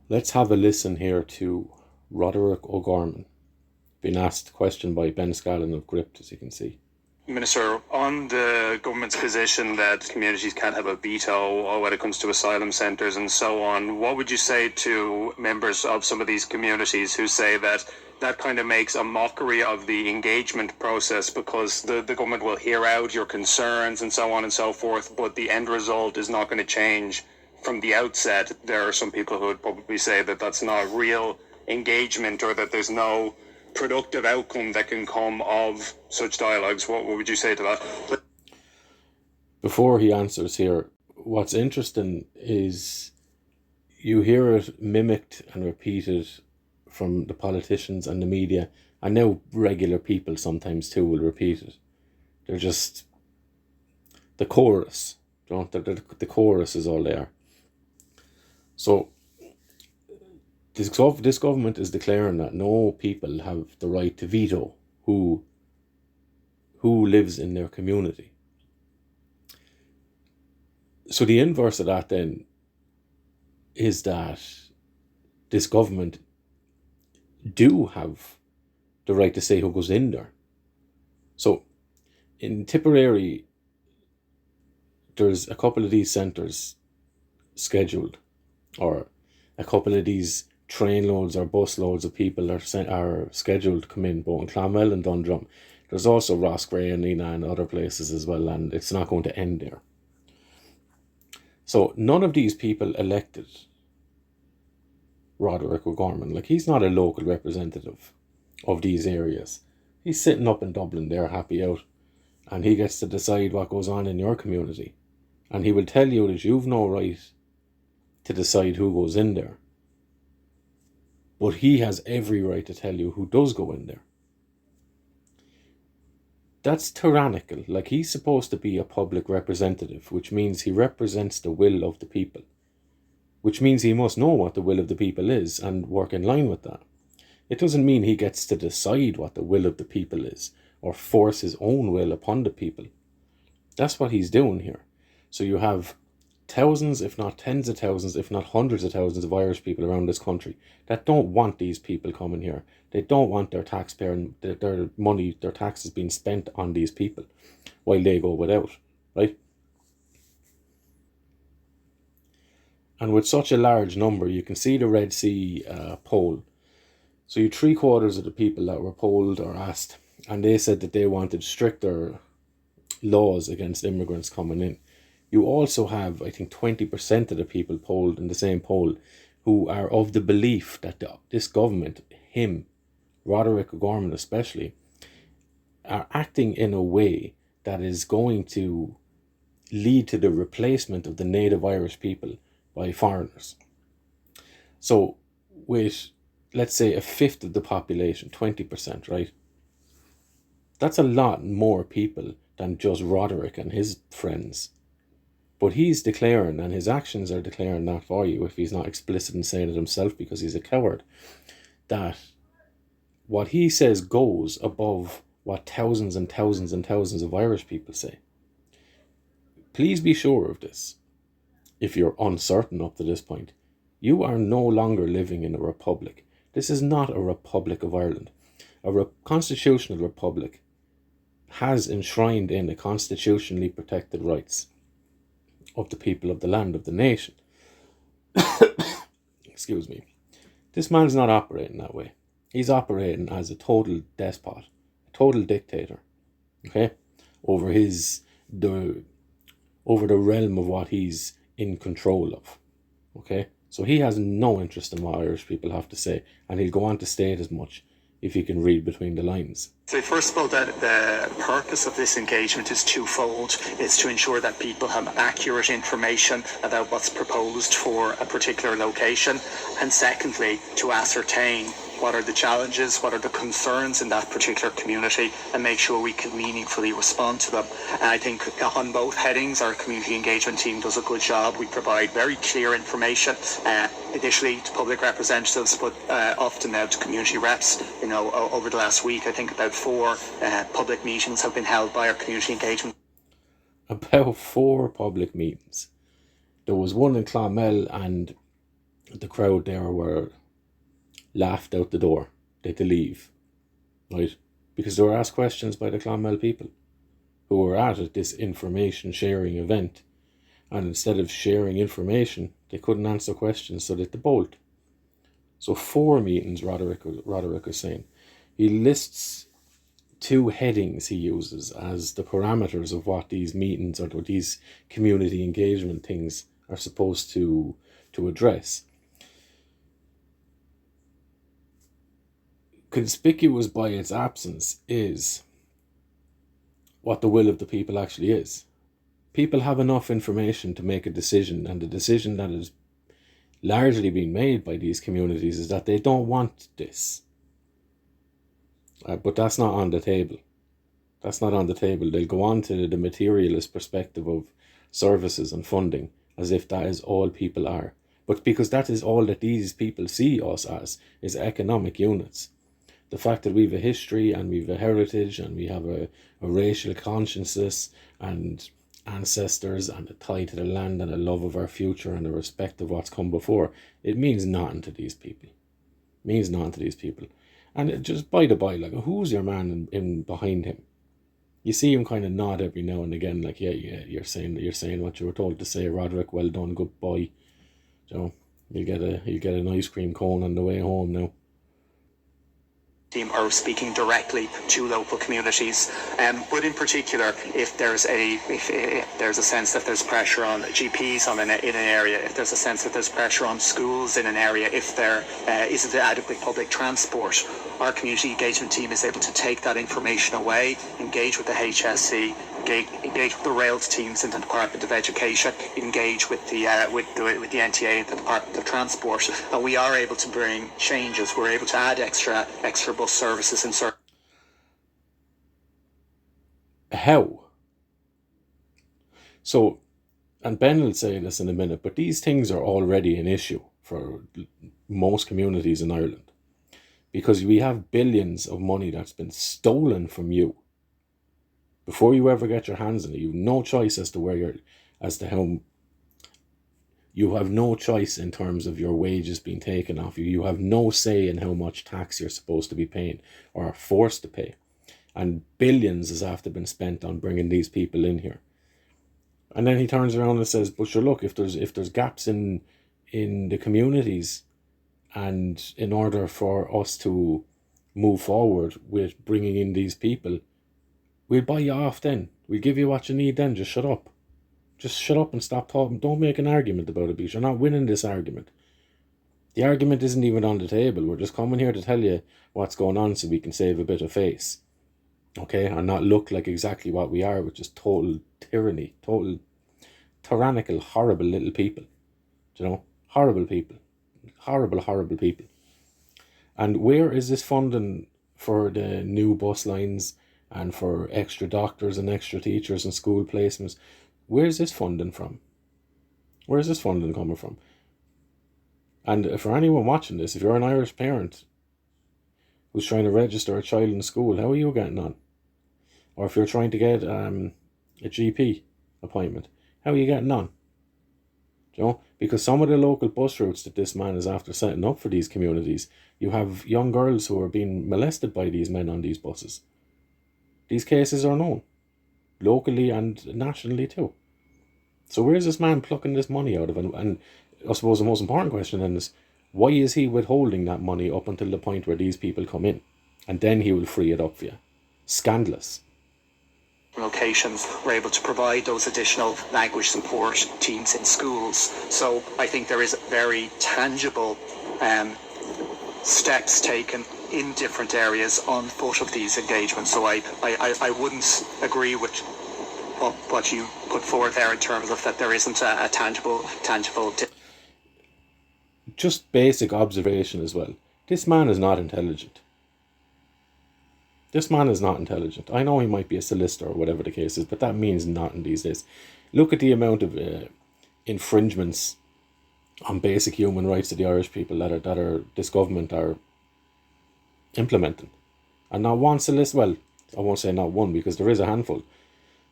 Let's have a listen here to Roderic O'Gorman being asked a question by Ben Scallon of Gript, as you can see. Minister, on the government's position that communities can't have a veto when it comes to asylum centres and so on, what would you say to members of some of these communities who say that that kind of makes a mockery of the engagement process because the government will hear out your concerns and so on and so forth, but the end result is not going to change from the outset? There are some people who would probably say that that's not real engagement, or that there's no productive outcome that can come of such dialogues. What would you say to that? Before he answers here, what's interesting is you hear it mimicked and repeated from the politicians and the media, and now regular people sometimes too will repeat it. They're just the chorus, the chorus is all they are. So this government is declaring that no people have the right to veto who lives in their community. So the inverse of that then is that this government do have the right to say who goes in there. So in Tipperary, there's a couple of these centres scheduled, or a couple of these train loads or bus loads of people are scheduled to come in, both in Clonmel and Dundrum. There's also Roscrea and Nina and other places as well, and it's not going to end there. So none of these people elected Roderic O'Gorman. Like, he's not a local representative of these areas. He's sitting up in Dublin there, happy out, and he gets to decide what goes on in your community. And he will tell you that you've no right to decide who goes in there. But he has every right to tell you who does go in there. That's tyrannical. Like, he's supposed to be a public representative, which means he represents the will of the people, which means he must know what the will of the people is and work in line with that. It doesn't mean he gets to decide what the will of the people is or force his own will upon the people. That's what he's doing here. So you have thousands, if not tens of thousands, if not hundreds of thousands of Irish people around this country that don't want these people coming here. They don't want their taxpayer and their money, their taxes being spent on these people while they go without, right? And with such a large number, you can see the Red Sea poll. So you 3/4 of the people that were polled or asked, and they said that they wanted stricter laws against immigrants coming in. You also have, I think, 20% of the people polled in the same poll who are of the belief that this government, him, Roderic O'Gorman especially, are acting in a way that is going to lead to the replacement of the native Irish people by foreigners. So with, let's say, a fifth of the population, 20%, right? That's a lot more people than just Roderic and his friends. But he's declaring, and his actions are declaring that for you, if he's not explicit in saying it himself because he's a coward, that what he says goes above what thousands and thousands and thousands of Irish people say. Please be sure of this. If you're uncertain up to this point, you are no longer living in a republic. This is not a Republic of Ireland. A constitutional republic has enshrined in the constitutionally protected rights of the people of the land, of the nation. Excuse me. This man's not operating that way. He's operating as a total despot, a total dictator, okay, over the realm of what he's in control of, okay? So he has no interest in what Irish people have to say, and he'll go on to state as much if you can read between the lines. So first of all, that the purpose of this engagement is twofold. It's to ensure that people have accurate information about what's proposed for a particular location, and secondly, to ascertain what are the challenges, what are the concerns in that particular community, and make sure we can meaningfully respond to them. And I think on both headings, our community engagement team does a good job. We provide very clear information, initially to public representatives, but often now to community reps. You know, over the last week, I think about 4 public meetings have been held by our community engagement. About 4 public meetings. There was one in Clonmel, and the crowd there were laughed out the door. They had to leave, right? Because they were asked questions by the Clonmel people who were at this information sharing event. And instead of sharing information, they couldn't answer questions, so they had to bolt. So 4 meetings, Roderic was saying. He lists 2 headings he uses as the parameters of what these meetings or these community engagement things are supposed to address. Conspicuous by its absence is what the will of the people actually is. People have enough information to make a decision, and the decision that is largely being made by these communities is that they don't want this. But that's not on the table. That's not on the table. They'll go on to the materialist perspective of services and funding as if that is all people are. But because that is all that these people see us as, is economic units. The fact that we have a history and we have a heritage and we have a racial consciousness and ancestors and a tie to the land and a love of our future and a respect of what's come before, it means nothing to these people. It means nothing to these people. And it just by the by, like, who's your man in behind him? You see him kind of nod every now and again, like, yeah, you're saying what you were told to say, Roderic. Well done, good boy. So you'll get an ice cream cone on the way home now. Team are speaking directly to local communities, but in particular, if there's a sense that there's pressure on GPs in an area, if there's a sense that there's pressure on schools in an area, if there isn't adequate public transport, our community engagement team is able to take that information away, engage with the HSC, engage with the rails teams in the Department of Education, engage with the NTA and the Department of Transport, and we are able to bring changes. We're able to add extra bus services and services. How? So, and Ben will say this in a minute, but these things are already an issue for most communities in Ireland, because we have billions of money that's been stolen from you. Before you ever get your hands on it, you have no choice as to how. You have no choice in terms of your wages being taken off you. You have no say in how much tax you're supposed to be paying or are forced to pay. And billions has after been spent on bringing these people in here. And then he turns around and says, but sure, look, if there's gaps in the communities, and in order for us to move forward with bringing in these people, we'll buy you off then. We'll give you what you need then. Just shut up. Just shut up and stop talking. Don't make an argument about it, because you're not winning this argument. The argument isn't even on the table. We're just coming here to tell you what's going on so we can save a bit of face. Okay? And not look like exactly what we are, which is total tyranny. Total tyrannical, horrible little people. You know? Horrible people. Horrible, horrible people. And where is this funding for the new bus lines and for extra doctors and extra teachers and school placements? Where's this funding from? Where's this funding coming from? And for anyone watching this, if you're an Irish parent who's trying to register a child in school, how are you getting on? Or if you're trying to get a GP appointment, how are you getting on? You know, because some of the local bus routes that this man is after setting up for these communities, you have young girls who are being molested by these men on these buses. These cases are known, locally and nationally too. So where's this man plucking this money out of? And I suppose the most important question then is, why is he withholding that money up until the point where these people come in? And then he will free it up for you. Scandalous. Locations were able to provide those additional language support teams in schools. So I think there is very tangible steps taken in different areas on foot of these engagements. So I wouldn't agree with what you put forward there in terms of that there isn't a tangible. Just basic observation as well. This man is not intelligent. This man is not intelligent. I know he might be a solicitor or whatever the case is, but that means nothing these days. Look at the amount of infringements on basic human rights of the Irish people that this government are implementing. And not one solicitor, well, I won't say not one because there is a handful,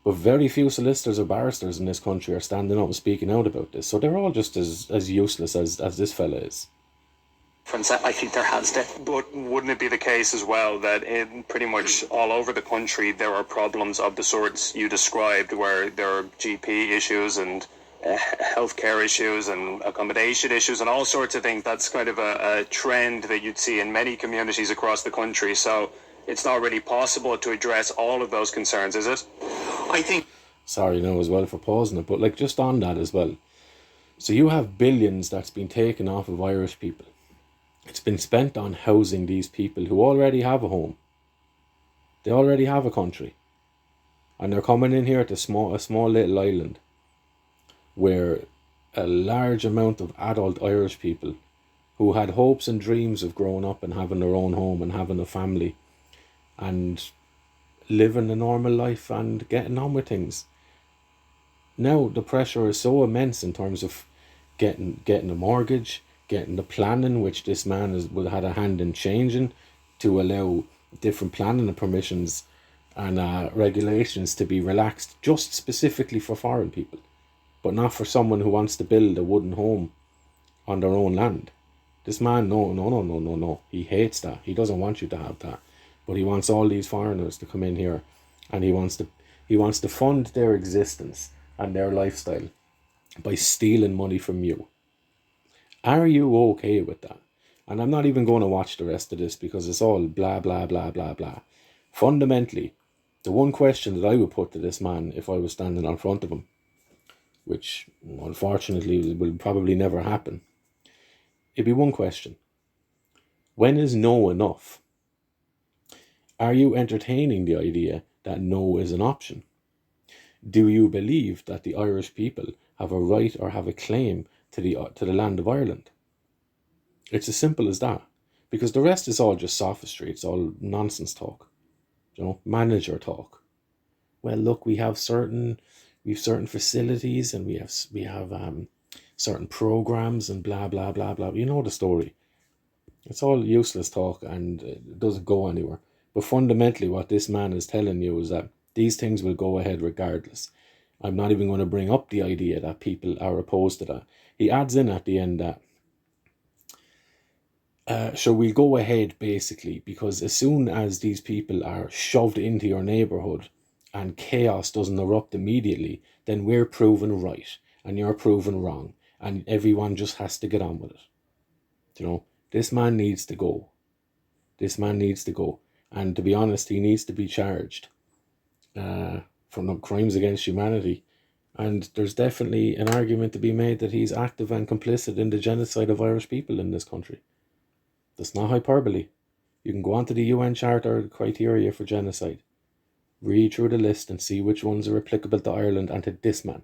But very few solicitors or barristers in this country are standing up and speaking out about this. So they're all just as useless as this fella is. I think there has to. But wouldn't it be the case as well that in pretty much all over the country there are problems of the sorts you described, where there are GP issues and healthcare issues and accommodation issues and all sorts of things? That's kind of a trend that you'd see in many communities across the country. So it's not really possible to address all of those concerns, is it? I think. Sorry, no, as well for pausing it, but like just on that as well. So you have billions that's been taken off of Irish people. It's been spent on housing these people who already have a home. They already have a country. And they're coming in here to a small little island where a large amount of adult Irish people who had hopes and dreams of growing up and having their own home and having a family and living a normal life and getting on with things. Now the pressure is so immense in terms of getting a mortgage, getting the planning, which this man will had a hand in changing to allow different planning and permissions and regulations to be relaxed just specifically for foreign people, but not for someone who wants to build a wooden home on their own land. This man, no. He hates that. He doesn't want you to have that. But he wants all these foreigners to come in here, and he wants to fund their existence and their lifestyle by stealing money from you. Are you okay with that? And I'm not even going to watch the rest of this because it's all blah, blah, blah, blah, blah. Fundamentally, the one question that I would put to this man if I was standing in front of him, which unfortunately will probably never happen, it'd be one question. When is no enough? Are you entertaining the idea that no is an option? Do you believe that the Irish people have a right or have a claim to the land of Ireland? It's as simple as that, because the rest is all just sophistry. It's all nonsense talk, manager talk. Well, look, we have certain facilities and we have certain programs and blah blah blah blah. You know the story. It's all useless talk and it doesn't go anywhere. But fundamentally, what this man is telling you is that these things will go ahead regardless. I'm not even going to bring up the idea that people are opposed to that. He adds in at the end that so we'll go ahead basically because as soon as these people are shoved into your neighbourhood and chaos doesn't erupt immediately, then we're proven right and you're proven wrong and everyone just has to get on with it. This man needs to go. This man needs to go. And to be honest, he needs to be charged for no crimes against humanity. And there's definitely an argument to be made that he's active and complicit in the genocide of Irish people in this country. That's not hyperbole. You can go onto the UN Charter criteria for genocide. Read through the list and see which ones are applicable to Ireland and to this man.